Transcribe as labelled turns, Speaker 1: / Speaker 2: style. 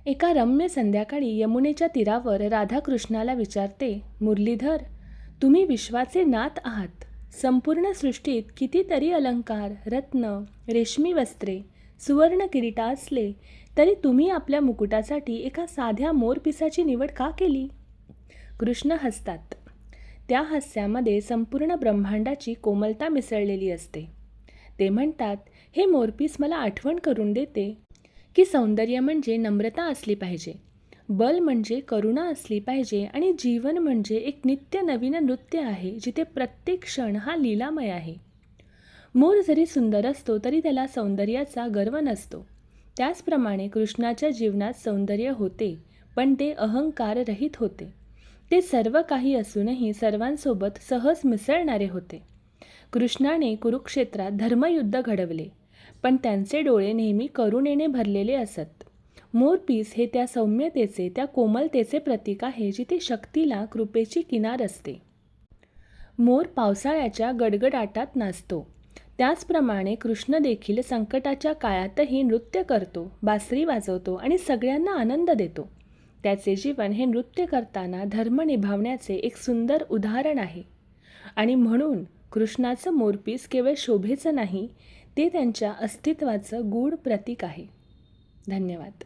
Speaker 1: एका रम्य संध्याकाळी यमुनेच्या तीरावर राधा कृष्णाला विचारते, मुरलीधर, तुम्ही विश्वाचे नाथ आहात. संपूर्ण सृष्टीत कितीतरी अलंकार, रत्न, रेशमी वस्त्रे, सुवर्ण किरीटा असले तरी तुम्ही आपल्या मुकुटासाठी एका साध्या मोरपिसाची निवड का केली? कृष्ण हसतात. त्या हास्यामध्ये संपूर्ण ब्रह्मांडाची कोमलता मिसळलेली असते. ते म्हणतात, हे मोरपीस मला आठवण करून देते की सौंदर्य म्हणजे नम्रता असली पाहिजे, बल म्हणजे करुणा असली पाहिजे आणि जीवन म्हणजे एक नित्य नवीन नृत्य आहे जिथे प्रत्येक क्षण हा लीलामय आहे. मोर जरी सुंदर असतो तरी त्याला सौंदर्याचा गर्व नसतो. त्याचप्रमाणे कृष्णाच्या जीवनात सौंदर्य होते, पण ते अहंकार रहित होते. ते सर्व काही असूनही सर्वांसोबत सहज मिसळणारे होते. कृष्णाने कुरुक्षेत्रात धर्मयुद्ध घडवले, पण त्यांचे डोळे नेहमी करुणेने भरलेले असत. मोरपीस हे त्या सौम्यतेचे, त्या कोमलतेचे प्रतीक आहे जिथे शक्तीला कृपेची किनार असते. मोर पावसाळ्याच्या गडगडाटात नाचतो. त्याचप्रमाणे कृष्ण देखील संकटाच्या काळातही नृत्य करतो, बासरी वाजवतो आणि सगळ्यांना आनंद देतो. त्याचे जीवन हे नृत्य करताना धर्म निभावण्याचे एक सुंदर उदाहरण आहे. आणि म्हणून कृष्णाचं मोरपीस केवळ शोभेचं नाही, ते त्यांच्या अस्तित्वाचं गूढ प्रतीक आहे. धन्यवाद.